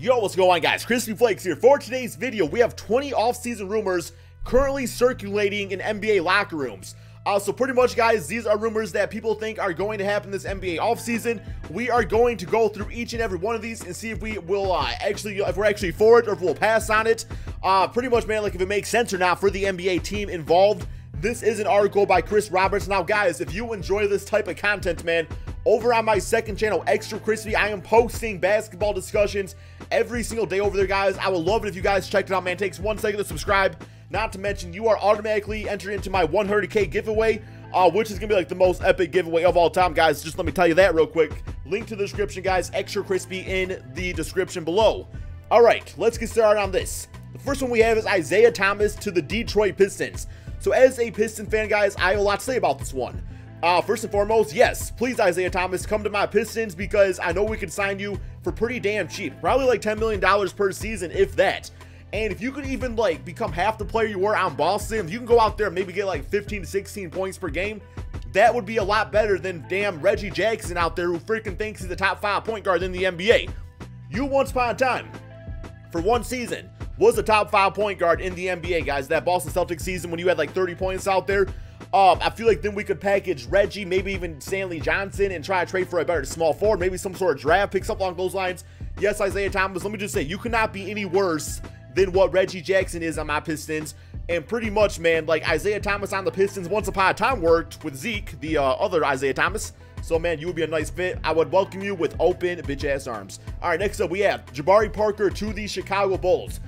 Yo, what's going on, guys? Crispy Flakes here. For today's video, we have 20 off-season rumors currently circulating in NBA locker rooms. So pretty much, guys, these are rumors that people think are going to happen this NBA offseason. We are going to go through each and every one of these and see if we will if we're actually for it or if we'll pass on it. Pretty much, man, like if it makes sense or not for the NBA team involved. This is an article by Chris Roberts. Now, guys, if you enjoy this type of content, man, over on my second channel, Extra Crispy, I am posting basketball discussions every single day over there, guys. I would love it if you guys checked it out, man. It takes 1 second to subscribe. Not to mention, you are automatically entered into my 100K giveaway, which is going to be like the most epic giveaway of all time, guys. Just let me tell you that real quick. Link to the description, guys. Extra Crispy in the description below. All right, let's get started on this. The first one we have is Isaiah Thomas to the Detroit Pistons. So as a Piston fan, guys, I have a lot to say about this one. First and foremost, yes, please, Isaiah Thomas, come to my Pistons because I know we can sign you for pretty damn cheap. Probably like $10 million per season, if that. And if you could even, like, become half the player you were on Boston, if you can go out there and maybe get, like, 15 to 16 points per game, that would be a lot better than damn Reggie Jackson out there who freaking thinks he's the top 5 point guard in the NBA. You once upon a time, for one season, was a top 5 point guard in the NBA, guys. That Boston Celtics season when you had, like, 30 points out there. I feel like then we could package Reggie, maybe even Stanley Johnson, and try to trade for a better small forward, maybe some sort of draft pick, something along those lines. Yes, Isaiah Thomas, let me just say, you cannot be any worse than what Reggie Jackson is on my Pistons. And pretty much, man, like Isaiah Thomas on the Pistons once upon a time worked with Zeke, the other Isaiah Thomas. So, man, you would be a nice fit. I would welcome you with open bitch-ass arms. All right, next up, we have Jabari Parker to the Chicago Bulls.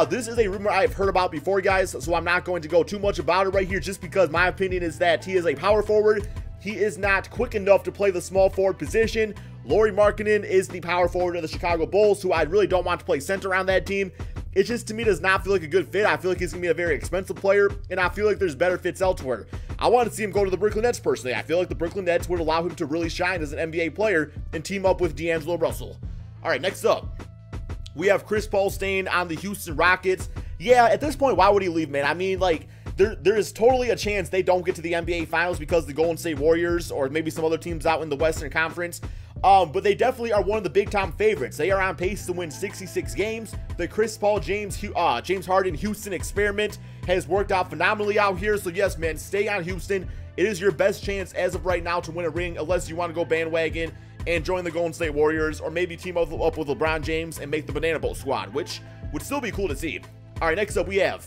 This is a rumor I've heard about before, guys, so I'm not going to go too much about it right here just because my opinion is that he is a power forward. He is not quick enough to play the small forward position. Lauri Markkanen is the power forward of the Chicago Bulls, who I really don't want to play center on that team. It just, to me, does not feel like a good fit. I feel like he's going to be a very expensive player, and I feel like there's better fits elsewhere. I want to see him go to the Brooklyn Nets, personally. I feel like the Brooklyn Nets would allow him to really shine as an NBA player and team up with D'Angelo Russell. All right, next up, we have Chris Paul staying on the Houston Rockets. Yeah, at this point, why would he leave, man? I mean, like, there is totally a chance they don't get to the NBA Finals because the Golden State Warriors or maybe some other teams out in the Western Conference. But they definitely are one of the big-time favorites. They are on pace to win 66 games. The Chris Paul, James Harden Houston experiment has worked out phenomenally out here. So, yes, man, stay on Houston. It is your best chance as of right now to win a ring unless you want to go bandwagon and join the Golden State Warriors or maybe team up with LeBron James and make the Banana Boat squad, which would still be cool to see. All right, next up we have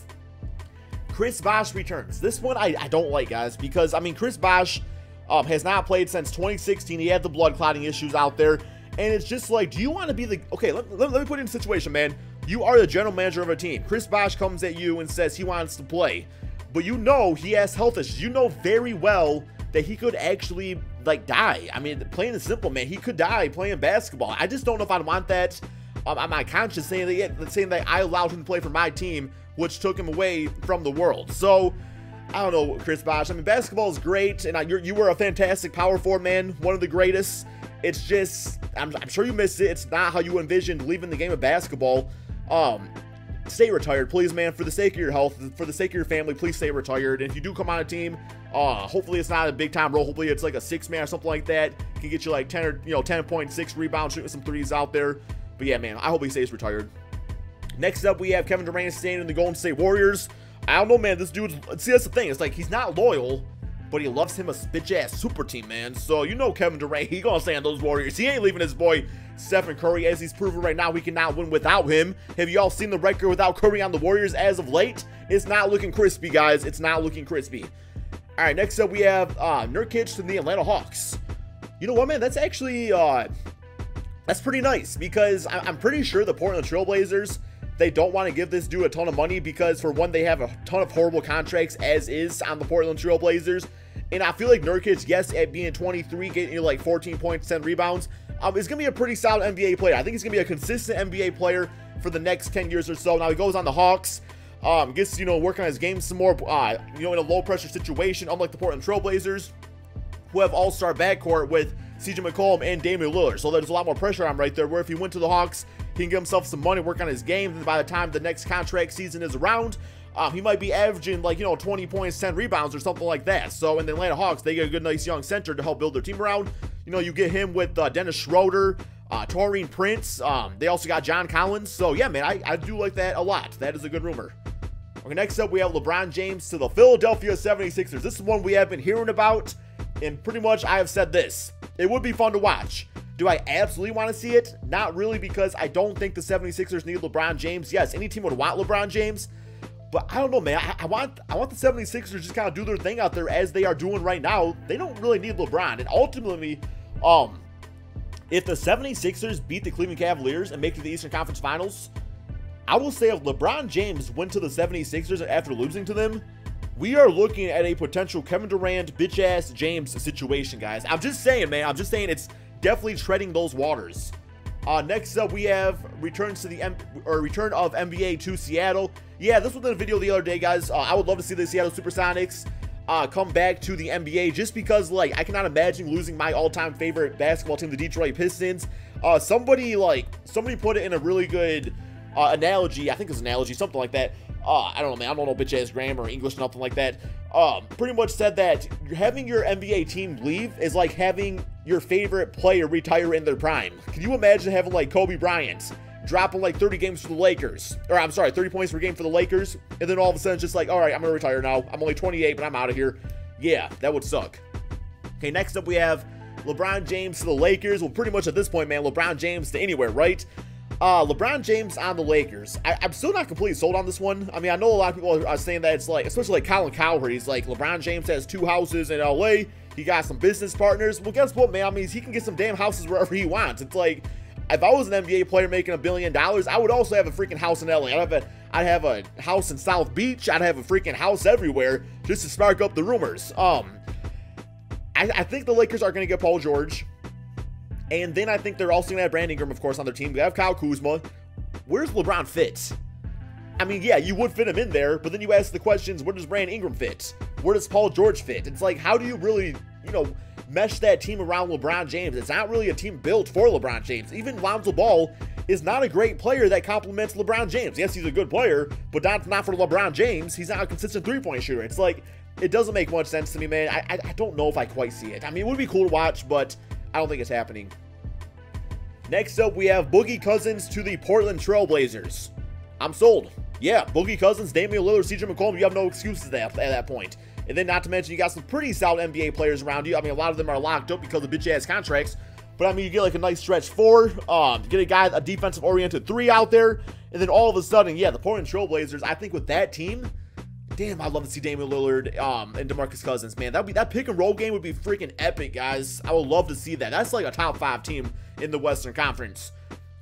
Chris Bosh returns. This one I don't like, guys, because, I mean, Chris Bosh has not played since 2016. He had the blood clotting issues out there, and it's just like, do you want to be the... Okay, let me put it in a situation, man. You are the general manager of a team. Chris Bosh comes at you and says he wants to play, but you know he has health issues. You know very well that he could actually, like, die. I mean, plain and simple, man. He could die playing basketball. I just don't know if I'd want that on my conscience, saying that I allowed him to play for my team, which took him away from the world. So, I don't know, Chris Bosh. I mean, basketball is great, and you were a fantastic power forward, man. One of the greatest. It's just, I'm sure you missed it. It's not how you envisioned leaving the game of basketball. Stay retired, please, man. For the sake of your health, for the sake of your family, please stay retired. And if you do come on a team, hopefully it's not a big-time role. Hopefully it's like a 6-man or something like that. Can get you like 10.6 rebounds, shooting some threes out there. But yeah, man, I hope he stays retired. Next up, we have Kevin Durant staying in the Golden State Warriors. I don't know, man. This dude, see, that's the thing. It's like he's not loyal, but he loves him a bitch-ass super team, man. So, you know Kevin Durant, he gonna stay on those Warriors. He ain't leaving his boy Stephen Curry, as he's proven right now. We cannot win without him. Have you all seen the record without Curry on the Warriors as of late? It's not looking crispy, guys. It's not looking crispy. All right, next up we have Nurkic to the Atlanta Hawks. You know what, man? That's actually, that's pretty nice because I'm pretty sure the Portland Trail Blazers, they don't want to give this dude a ton of money because, for one, they have a ton of horrible contracts as is on the Portland Trail Blazers. And I feel like Nurkic, yes, at being 23, getting you like 14 points, 10 rebounds, is going to be a pretty solid NBA player. I think he's going to be a consistent NBA player for the next 10 years or so. Now, he goes on the Hawks, gets, work on his game some more, in a low-pressure situation, unlike the Portland Trail Blazers, who have all-star backcourt with CJ McCollum and Damian Lillard. So there's a lot more pressure on him right there, where if he went to the Hawks, he can give himself some money, work on his game, and by the time the next contract season is around, he might be averaging, like, 20 points, 10 rebounds, or something like that. So in the Atlanta Hawks, they get a good, nice young center to help build their team around. You get him with Dennis Schroeder, Taurean Prince. They also got John Collins. So yeah, man, I do like that a lot. That is a good rumor. Okay, next up we have LeBron James to the Philadelphia 76ers. This is one we have been hearing about, and pretty much I have said this. It would be fun to watch. Do I absolutely want to see it? Not really, because I don't think the 76ers need LeBron James. Yes, any team would want LeBron James, but I don't know, man. I want the 76ers to just kind of do their thing out there as they are doing right now. They don't really need LeBron, and ultimately, if the 76ers beat the Cleveland Cavaliers and make it to the Eastern Conference Finals, I will say if LeBron James went to the 76ers after losing to them, we are looking at a potential Kevin Durant, bitch-ass James situation, guys. I'm just saying, man. I'm just saying it's definitely treading those waters. Next up, we have return of NBA to Seattle. Yeah, this was in a video the other day, guys. I would love to see the Seattle Supersonics come back to the NBA, just because, like, I cannot imagine losing my all-time favorite basketball team, the Detroit Pistons. Somebody put it in a really good analogy. I think it's an analogy, something like that. I don't know, man. I don't know bitch-ass grammar or English, nothing like that. Pretty much said that having your NBA team leave is like having your favorite player retire in their prime. Can you imagine having, like, Kobe Bryant dropping, like, 30 games for the Lakers? Or, I'm sorry, 30 points per game for the Lakers, and then all of a sudden it's just like, all right, I'm going to retire now. I'm only 28, but I'm out of here. Yeah, that would suck. Okay, next up we have LeBron James to the Lakers. Well, pretty much at this point, man, LeBron James to anywhere, right? LeBron James on the Lakers. I'm still not completely sold on this one. I mean, I know a lot of people are saying that it's like, especially like Colin Cowherd, he's like, LeBron James has 2 houses in LA. He got some business partners. Well, guess what, man? I mean, he can get some damn houses wherever he wants. It's like, if I was an NBA player making $1 billion, I would also have a freaking house in LA. I'd have a house in South Beach. I'd have a freaking house everywhere just to spark up the rumors. I think the Lakers are going to get Paul George. And then I think they're also going to have Brandon Ingram, of course, on their team. They have Kyle Kuzma. Where's LeBron fit? I mean, yeah, you would fit him in there, but then you ask the questions, where does Brandon Ingram fit? Where does Paul George fit? It's like, how do you really, mesh that team around LeBron James? It's not really a team built for LeBron James. Even Lonzo Ball is not a great player that complements LeBron James. Yes, he's a good player, but not for LeBron James. He's not a consistent three-point shooter. It's like, it doesn't make much sense to me, man. I don't know if I quite see it. I mean, it would be cool to watch, but I don't think it's happening. Next up, we have Boogie Cousins to the Portland Trail Blazers. I'm sold. Yeah, Boogie Cousins, Damian Lillard, CJ McCollum, you have no excuses at that point. And then not to mention, you got some pretty solid NBA players around you. I mean, a lot of them are locked up because of bitch-ass contracts. But, I mean, you get like a nice stretch 4. You get a guy, a defensive-oriented 3 out there. And then all of a sudden, yeah, the Portland Trail Blazers, I think with that team, damn, I'd love to see Damian Lillard and DeMarcus Cousins, man. That pick-and-roll game would be freaking epic, guys. I would love to see that. That's like a top 5 team in the Western Conference.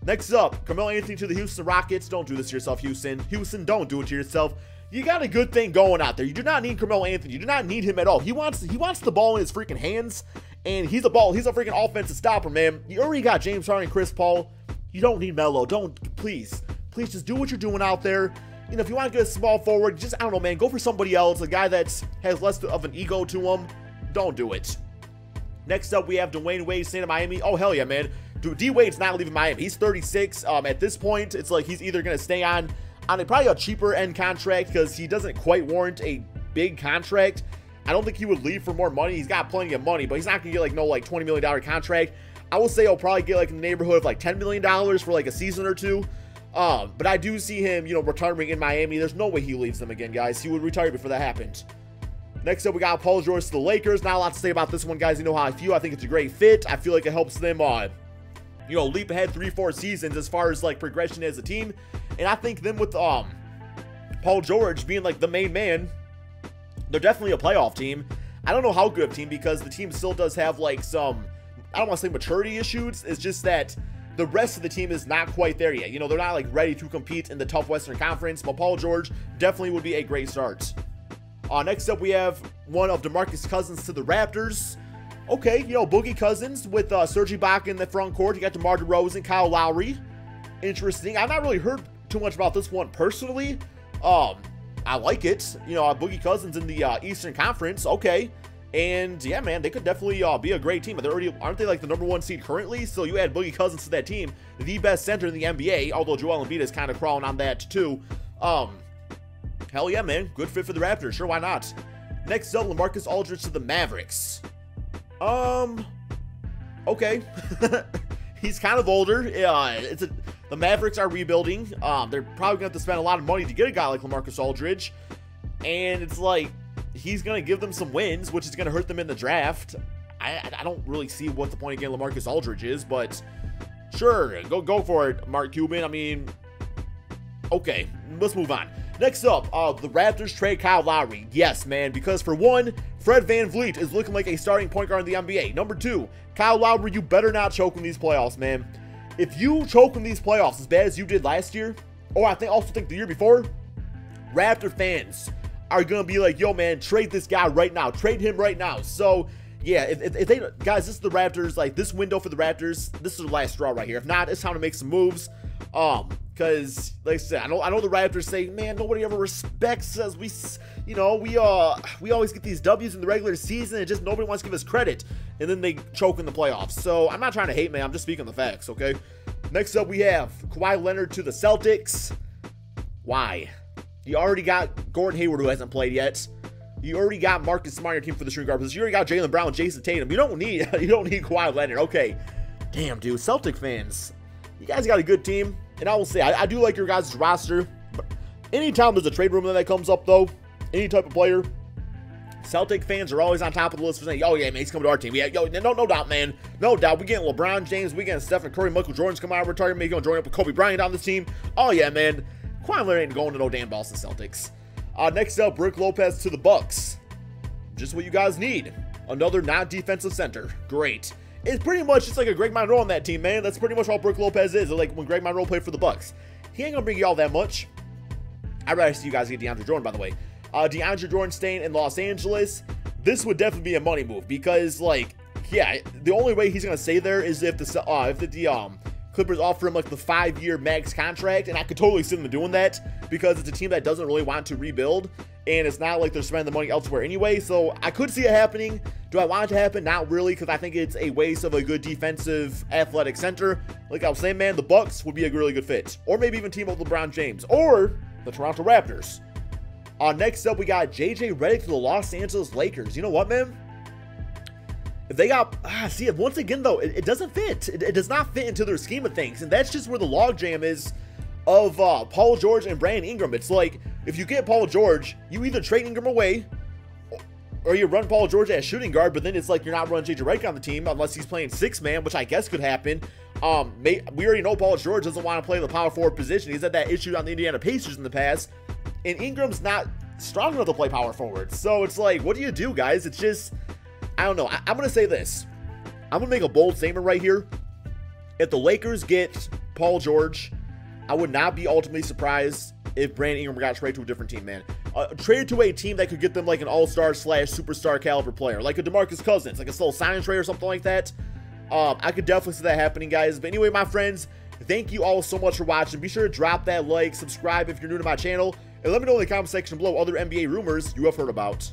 Next up, Carmelo Anthony to the Houston Rockets. Don't do this to yourself, Houston. Houston, don't do it to yourself. You got a good thing going out there. You do not need Carmelo Anthony. You do not need him at all. He wants the ball in his freaking hands, and he's a freaking offensive stopper, man. You already got James Harden and Chris Paul. You don't need Melo. Please just do what you're doing out there. If you want to get a small forward, just, I don't know, man, go for somebody else, a guy that has less of an ego to him. Don't do it. Next up, we have Dwayne Wade staying in Miami. Oh, hell yeah, man. D-Wade's not leaving Miami. He's 36. At this point, it's like he's either going to stay on probably a cheaper end contract because he doesn't quite warrant a big contract. I don't think he would leave for more money. He's got plenty of money, but he's not going to get like $20 million contract. I will say he'll probably get like in the neighborhood of like $10 million for like a season or two. But I do see him, retiring in Miami. There's no way he leaves them again, guys. He would retire before that happened. Next up, we got Paul George to the Lakers. Not a lot to say about this one, guys. You know how I feel. I think it's a great fit. I feel like it helps them, leap ahead 3-4 seasons as far as like progression as a team. And I think them with Paul George being like the main man, they're definitely a playoff team. I don't know how good of a team because the team still does have like some, I don't want to say maturity issues. It's just that the rest of the team is not quite there yet. They're not like ready to compete in the tough Western Conference, but Paul George definitely would be a great start. Next up, we have one of DeMarcus Cousins to the Raptors. Okay, Boogie Cousins with Serge Ibaka in the front court. You got DeMar DeRozan, Kyle Lowry. Interesting. I've not really heard too much about this one personally. I like it. Boogie Cousins in the Eastern Conference. Okay. And yeah, man, they could definitely be a great team. Aren't they like the #1 seed currently? So you add Boogie Cousins to that team, the best center in the NBA, although Joel Embiid is kind of crawling on that too. Hell yeah, man. Good fit for the Raptors. Sure, why not? Next up, LaMarcus Aldridge to the Mavericks. Okay. He's kind of older. The Mavericks are rebuilding. They're probably going to have to spend a lot of money to get a guy like LaMarcus Aldridge. And it's like, he's going to give them some wins, which is going to hurt them in the draft. I don't really see what the point of getting LaMarcus Aldridge is, but sure, go for it, Mark Cuban. I mean, okay, let's move on. Next up, the Raptors trade Kyle Lowry. Yes, man, because for one, Fred VanVleet is looking like a starting point guard in the NBA. Number two, Kyle Lowry, you better not choke in these playoffs, man. If you choke in these playoffs as bad as you did last year, or I also think the year before, Raptor fans are going to be like, yo, man, trade this guy right now. Trade him right now. So, yeah, if they, guys, this is the Raptors, like, this window for the Raptors, this is the last straw right here. If not, it's time to make some moves. Because, like I said, I know the Raptors say, man, nobody ever respects us. We always get these W's in the regular season, and just nobody wants to give us credit. And then they choke in the playoffs. So, I'm not trying to hate, man. I'm just speaking the facts, okay? Next up, we have Kawhi Leonard to the Celtics. Why? You already got Gordon Hayward, who hasn't played yet. You already got Marcus Smart on your team for the shooting guard position. You already got Jaylen Brown, Jason Tatum. You don't need Kawhi Leonard. Okay. Damn, dude. Celtic fans, you guys got a good team. And I will say, I do like your guys' roster. But anytime there's a trade rumor that comes up, though, any type of player, Celtic fans are always on top of the list for saying, oh, yeah, man, he's coming to our team. Yeah, yo, no doubt, man. No doubt. We getting LeBron James. We getting Stephen Curry. Michael Jordan's coming out of retirement. He's going to join up with Kobe Bryant on this team. Oh, yeah, man. Kawhi Leonard ain't going to no damn Boston Celtics. Next up, Brook Lopez to the Bucks. Just what you guys need. Another non-defensive center. Great. It's pretty much just like a Greg Monroe on that team, man. That's pretty much all Brook Lopez is. Like when Greg Monroe played for the Bucks. He ain't going to bring you all that much. I'd rather see you guys get DeAndre Jordan, by the way. DeAndre Jordan staying in Los Angeles. This would definitely be a money move because, like, yeah, the only way he's going to stay there is if the Clippers offer him like the 5-year max contract, and I could totally see them doing that because it's a team that doesn't really want to rebuild, and it's not like they're spending the money elsewhere anyway, so I could see it happening. Do I want it to happen? Not really, because I think it's a waste of a good defensive athletic center. Like I was saying, man, the Bucks would be a really good fit, or maybe even team up with LeBron James, or the Toronto Raptors. Next up, we got JJ Redick to the Los Angeles Lakers. You know what, man? If they got, see, once again, though, it doesn't fit. It does not fit into their scheme of things. And that's just where the logjam is of Paul George and Brandon Ingram. It's like, if you get Paul George, you either trade Ingram away, or you run Paul George as shooting guard, but then it's like you're not running JJ Redick on the team unless he's playing 6-man, which I guess could happen. We already know Paul George doesn't want to play the power forward position. He's had that issue on the Indiana Pacers in the past. And Ingram's not strong enough to play power forward. So it's like, what do you do, guys? It's just, I don't know. I'm going to say this. I'm going to make a bold statement right here. If the Lakers get Paul George, I would not be ultimately surprised if Brandon Ingram got traded to a different team, man. Traded to a team that could get them like an all-star / superstar caliber player, like a DeMarcus Cousins, like a slow sign trade or something like that. I could definitely see that happening, guys. But anyway, my friends, thank you all so much for watching. Be sure to drop that like, subscribe if you're new to my channel, and let me know in the comment section below other NBA rumors you have heard about.